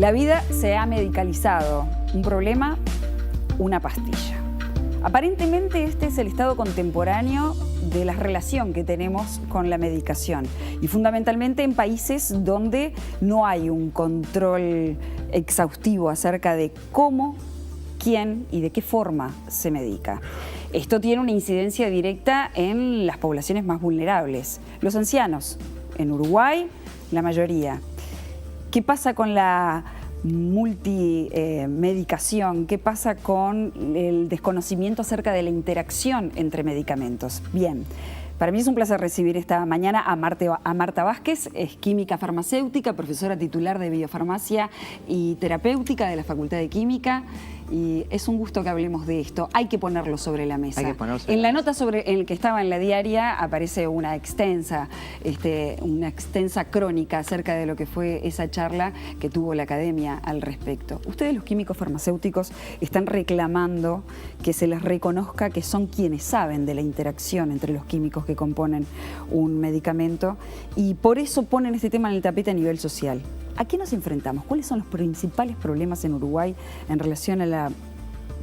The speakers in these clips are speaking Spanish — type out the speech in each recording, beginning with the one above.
La vida se ha medicalizado. Un problema, una pastilla. Aparentemente este es el estado contemporáneo de la relación que tenemos con la medicación y fundamentalmente en países donde no hay un control exhaustivo acerca de cómo, quién y de qué forma se medica. Esto tiene una incidencia directa en las poblaciones más vulnerables, los ancianos. En Uruguay, la mayoría. ¿Qué pasa con la multimedicación? ¿Qué pasa con el desconocimiento acerca de la interacción entre medicamentos? Bien, para mí es un placer recibir esta mañana a Marta Vázquez, es química farmacéutica, profesora titular de Biofarmacia y Terapéutica de la Facultad de Química. Y es un gusto que hablemos de esto. Hay que ponerlo sobre la mesa. En la nota en el que estaba en la diaria aparece una extensa crónica acerca de lo que fue esa charla que tuvo la academia al respecto. Ustedes, los químicos farmacéuticos, están reclamando que se les reconozca que son quienes saben de la interacción entre los químicos que componen un medicamento y por eso ponen este tema en el tapete a nivel social. ¿A qué nos enfrentamos? ¿Cuáles son los principales problemas en Uruguay en relación a la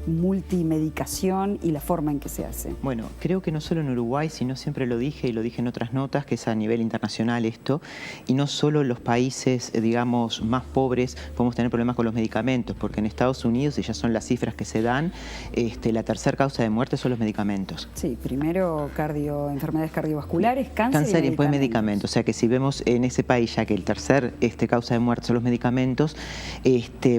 multimedicación y la forma en que se hace? Bueno, creo que no solo en Uruguay, sino siempre lo dije y lo dije en otras notas, que es a nivel internacional esto, y no solo en los países, digamos, más pobres podemos tener problemas con los medicamentos, porque en Estados Unidos, y ya son las cifras que se dan, la tercera causa de muerte son los medicamentos. Sí, primero enfermedades cardiovasculares, cáncer y después medicamentos. O sea que si vemos en ese país ya que el tercer causa de muerte son los medicamentos,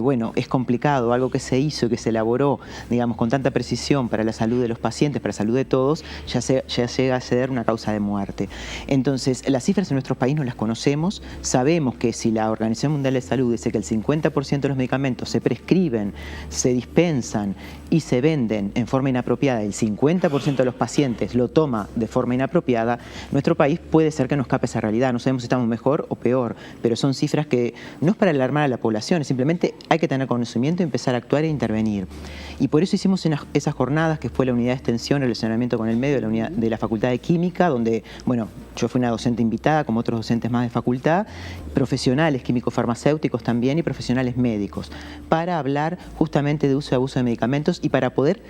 bueno, es complicado, algo que se hizo, que se elaboró, digamos, con tanta precisión para la salud de los pacientes, para la salud de todos, ya llega a ser una causa de muerte. Entonces, las cifras en nuestro país no las conocemos, sabemos que si la Organización Mundial de Salud dice que el 50% de los medicamentos se prescriben, se dispensan y se venden en forma inapropiada, el 50% de los pacientes lo toma de forma inapropiada, nuestro país puede ser que no escape esa realidad. No sabemos si estamos mejor o peor, pero son cifras que no es para alarmar a la población, simplemente hay que tener conocimiento y empezar a actuar e intervenir. Y por eso hicimos esas jornadas, que fue la unidad de extensión, relacionamiento con el medio de la Facultad de Química, donde, bueno, yo fui una docente invitada, como otros docentes más de facultad, profesionales químicos farmacéuticos también y profesionales médicos, para hablar justamente de uso y abuso de medicamentos y para poder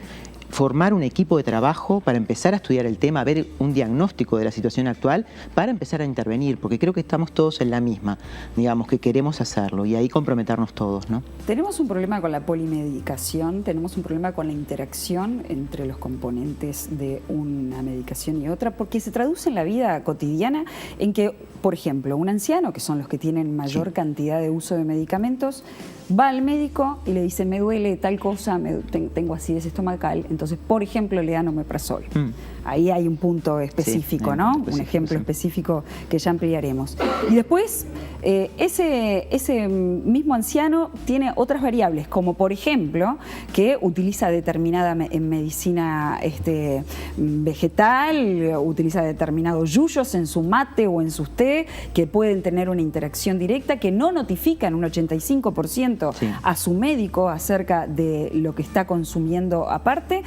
formar un equipo de trabajo para empezar a estudiar el tema, ver un diagnóstico de la situación actual para empezar a intervenir, porque creo que estamos todos en la misma, digamos, que queremos hacerlo y ahí comprometernos todos, ¿no? Tenemos un problema con la polimedicación, tenemos un problema con la interacción entre los componentes de una medicación y otra, porque se traduce en la vida cotidiana en que, por ejemplo, un anciano, que son los que tienen mayor cantidad de uso de medicamentos, va al médico y le dice, me duele tal cosa, tengo acidez estomacal, entonces, por ejemplo, le dan omeprazol. Ahí hay un punto específico, ¿no? Un ejemplo específico que ya ampliaremos. Y después, ese mismo anciano tiene otras variables, como por ejemplo, que utiliza determinada medicina vegetal, utiliza determinados yuyos en su mate o en sus té, que pueden tener una interacción directa, que no notifican un 85% a su médico acerca de lo que está consumiendo aparte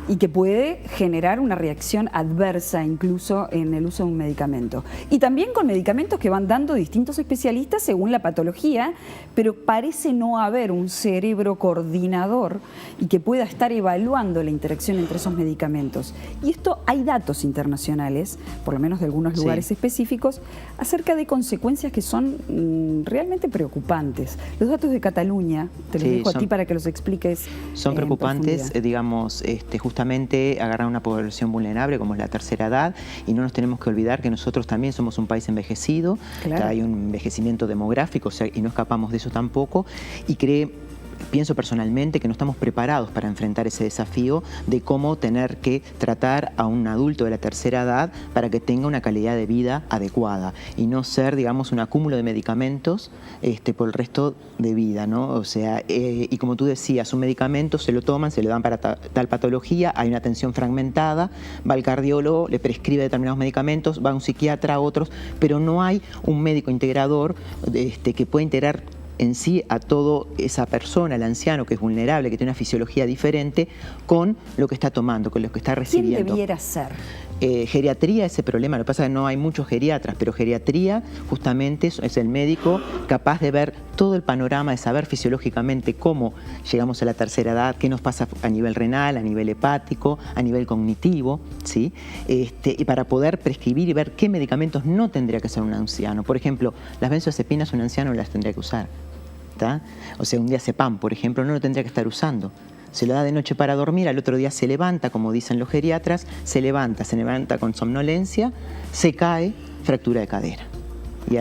y que puede generar una reacción adversa incluso en el uso de un medicamento. Y también con medicamentos que van dando distintos especialistas según la patología, pero parece no haber un cerebro coordinador y que pueda estar evaluando la interacción entre esos medicamentos. Y esto hay datos internacionales, por lo menos de algunos lugares específicos, acerca de consecuencias que son realmente preocupantes. Los datos de Cataluña, te los dejo a ti para que los expliques. Son preocupantes, digamos, justamente agarrar una población vulnerable como es la tercera edad, y no nos tenemos que olvidar que nosotros también somos un país envejecido, que hay un envejecimiento demográfico, o sea, y no escapamos de eso tampoco, y pienso personalmente que no estamos preparados para enfrentar ese desafío de cómo tener que tratar a un adulto de la tercera edad para que tenga una calidad de vida adecuada y no ser, digamos, un acúmulo de medicamentos por el resto de vida, ¿no? O sea, y como tú decías, un medicamento se lo toman, se le dan para tal patología, hay una atención fragmentada, va al cardiólogo, le prescribe determinados medicamentos, va a un psiquiatra a otros, pero no hay un médico integrador que pueda integrar en sí a toda esa persona, el anciano que es vulnerable, que tiene una fisiología diferente, con lo que está tomando, con lo que está recibiendo. ¿Quién debiera ser? Geriatría, ese problema, lo que pasa es que no hay muchos geriatras, pero geriatría justamente es el médico capaz de ver todo el panorama, de saber fisiológicamente cómo llegamos a la tercera edad, qué nos pasa a nivel renal, a nivel hepático, a nivel cognitivo, ¿sí? Y para poder prescribir y ver qué medicamentos no tendría que usar un anciano. Por ejemplo, las benzodiazepinas un anciano no las tendría que usar, ¿tá? O sea, un diazepam, por ejemplo, no lo tendría que estar usando. Se lo da de noche para dormir, al otro día se levanta, como dicen los geriatras, se levanta con somnolencia, se cae, fractura de cadera.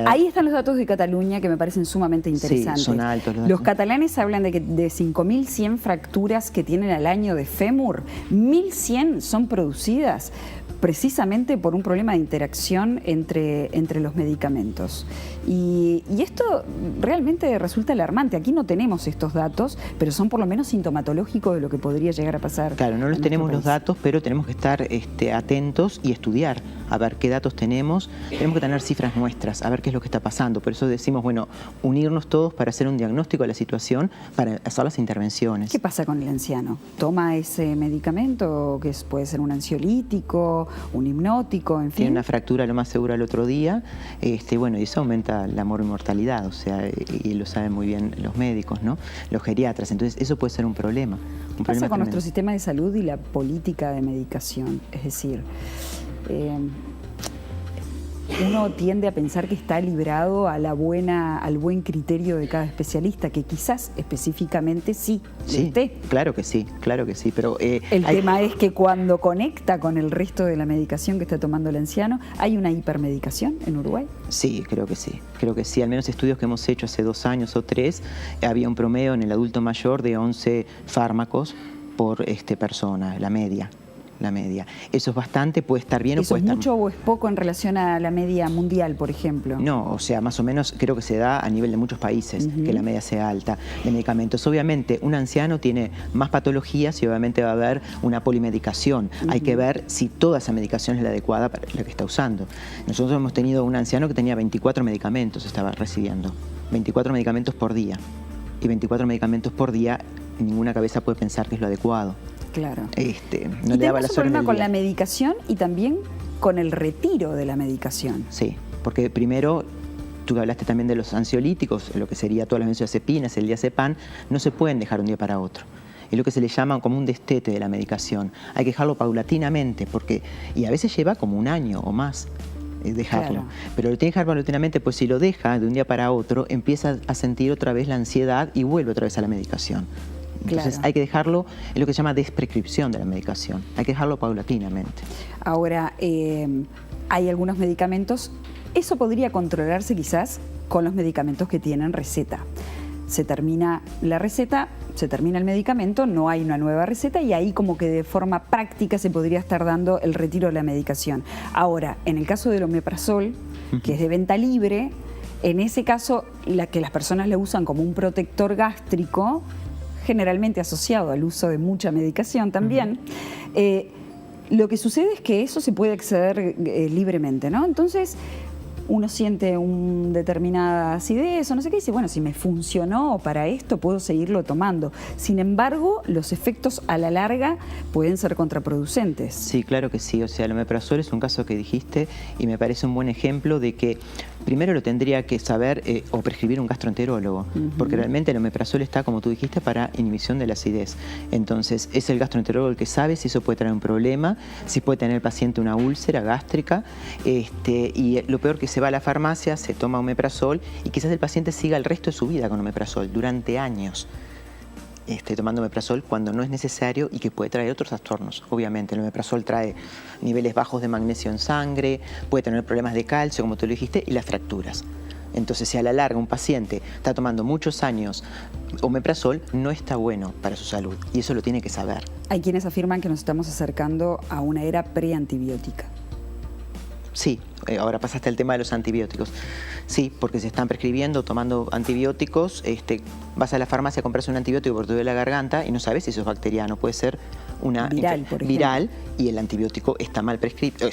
Ahí están los datos de Cataluña que me parecen sumamente interesantes. Sí, son altos los datos. Los catalanes hablan de que de 5.100 fracturas que tienen al año de fémur, 1.100 son producidas precisamente por un problema de interacción entre los medicamentos. Y esto realmente resulta alarmante. Aquí no tenemos estos datos, pero son por lo menos sintomatológicos de lo que podría llegar a pasar. Claro, no los tenemos los datos, pero tenemos que estar atentos y estudiar, a ver qué datos tenemos. Tenemos que tener cifras nuestras, a ver qué es lo que está pasando. Por eso decimos, bueno, unirnos todos para hacer un diagnóstico de la situación, para hacer las intervenciones. ¿Qué pasa con el anciano? ¿Toma ese medicamento que puede ser un ansiolítico, un hipnótico, en fin? Tiene una fractura lo más seguro al otro día, bueno, y eso aumenta la mortalidad, o sea, y lo saben muy bien los médicos, ¿no? Los geriatras. Entonces, eso puede ser un problema. ¿Qué pasa con nuestro sistema de salud y la política de medicación? Es decir, uno tiende a pensar que está librado a al buen criterio de cada especialista, que quizás específicamente sí esté. Claro que sí, pero... el tema es que cuando conecta con el resto de la medicación que está tomando el anciano, ¿hay una hipermedicación en Uruguay? Sí, creo que sí. Al menos estudios que hemos hecho hace 2 años o 3, había un promedio en el adulto mayor de 11 fármacos por persona, la media. Eso es bastante, puede estar bien o puede estar... ¿Eso es mucho o es poco en relación a la media mundial, por ejemplo? No, o sea, más o menos creo que se da a nivel de muchos países, que la media sea alta de medicamentos. Obviamente, un anciano tiene más patologías y obviamente va a haber una polimedicación. Hay que ver si toda esa medicación es la adecuada para la que está usando. Nosotros hemos tenido un anciano que tenía 24 medicamentos, estaba recibiendo. 24 medicamentos por día. Y 24 medicamentos por día, ninguna cabeza puede pensar que es lo adecuado. Claro. No le daba la problema con la medicación y también con el retiro de la medicación. Sí, porque primero, tú hablaste también de los ansiolíticos, lo que sería todas las benzodiazepinas, el diazepam, no se pueden dejar un día para otro. Es lo que se le llama como un destete de la medicación. Hay que dejarlo paulatinamente, y a veces lleva como 1 año o más dejarlo. Claro. Pero lo tiene que dejar paulatinamente, pues si lo deja de un día para otro, empieza a sentir otra vez la ansiedad y vuelve otra vez a la medicación. Entonces hay que dejarlo, es lo que se llama desprescripción de la medicación, hay que dejarlo paulatinamente. Ahora, hay algunos medicamentos, eso podría controlarse quizás con los medicamentos que tienen receta. Se termina la receta, se termina el medicamento, no hay una nueva receta y ahí como que de forma práctica se podría estar dando el retiro de la medicación. Ahora, en el caso del omeprazol, que es de venta libre, en ese caso que las personas le usan como un protector gástrico, generalmente asociado al uso de mucha medicación también, lo que sucede es que eso se puede acceder libremente, ¿no? Entonces, uno siente una determinada acidez o no sé qué, y dice, bueno, si me funcionó para esto, puedo seguirlo tomando. Sin embargo, los efectos a la larga pueden ser contraproducentes. Sí, claro que sí. O sea, el omeprazol es un caso que dijiste y me parece un buen ejemplo de que primero lo tendría que saber o prescribir un gastroenterólogo, porque realmente el omeprazol está, como tú dijiste, para inhibición de la acidez. Entonces, es el gastroenterólogo el que sabe si eso puede traer un problema, si puede tener el paciente una úlcera gástrica, y lo peor que se va a la farmacia, se toma omeprazol y quizás el paciente siga el resto de su vida con omeprazol durante años. Tomando omeprazol cuando no es necesario y que puede traer otros trastornos. Obviamente el omeprazol trae niveles bajos de magnesio en sangre, puede tener problemas de calcio, como tú lo dijiste, y las fracturas. Entonces, si a la larga un paciente está tomando muchos años omeprazol, no está bueno para su salud y eso lo tiene que saber. Hay quienes afirman que nos estamos acercando a una era preantibiótica. Sí, ahora pasaste al tema de los antibióticos. Sí, porque se están prescribiendo, tomando antibióticos. Vas a la farmacia a comprarse un antibiótico porque te duele la garganta y no sabes si eso es bacteriano. Puede ser una viral y el antibiótico está mal prescrito.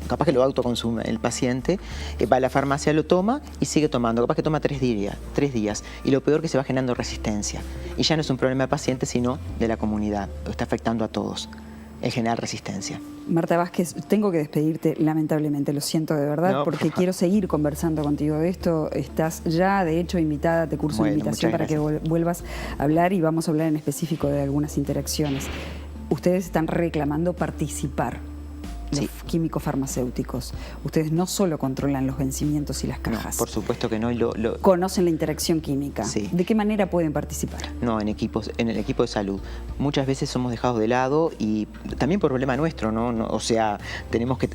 Capaz que lo autoconsume el paciente, va a la farmacia, lo toma y sigue tomando. Capaz que toma 3 días. Y lo peor que se va generando resistencia. Y ya no es un problema del paciente, sino de la comunidad. Lo está afectando a todos. generar resistencia. Marta Vázquez, tengo que despedirte, lamentablemente, lo siento de verdad, No, porque quiero seguir conversando contigo de esto. Estás ya, de hecho, invitada, te curso una invitación para que vuelvas a hablar y vamos a hablar en específico de algunas interacciones. Ustedes están reclamando participar. Los químicos farmacéuticos. Ustedes no solo controlan los vencimientos y las cajas. No, por supuesto que no. Conocen la interacción química. Sí. ¿De qué manera pueden participar? No, en el equipo de salud. Muchas veces somos dejados de lado y también por problema nuestro, ¿no? O sea, tenemos que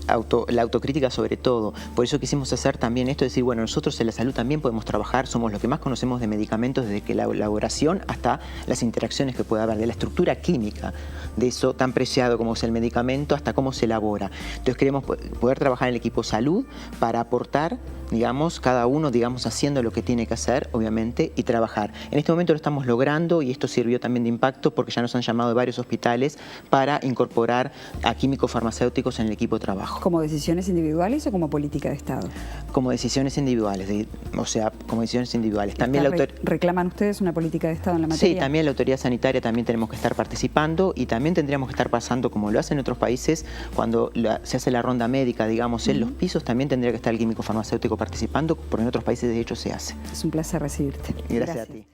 la autocrítica sobre todo. Por eso quisimos hacer también esto, decir, bueno, nosotros en la salud también podemos trabajar, somos los que más conocemos de medicamentos, desde que la elaboración hasta las interacciones que puede haber, de la estructura química, de eso tan preciado como es el medicamento, hasta cómo se elabora. Entonces queremos poder trabajar en el equipo salud para aportar, digamos, cada uno, digamos, haciendo lo que tiene que hacer, obviamente, y trabajar. En este momento lo estamos logrando y esto sirvió también de impacto porque ya nos han llamado de varios hospitales para incorporar a químicos farmacéuticos en el equipo de trabajo. ¿Como decisiones individuales o como política de Estado? Como decisiones individuales, o sea, como decisiones individuales. También ¿Reclaman ustedes una política de Estado en la materia? Sí, también la autoridad sanitaria también tenemos que estar participando y también tendríamos que estar pasando, como lo hacen otros países, cuando se hace la ronda médica, digamos, en los pisos, también tendría que estar el químico farmacéutico participando, porque en otros países de hecho se hace. Es un placer recibirte. Gracias a ti.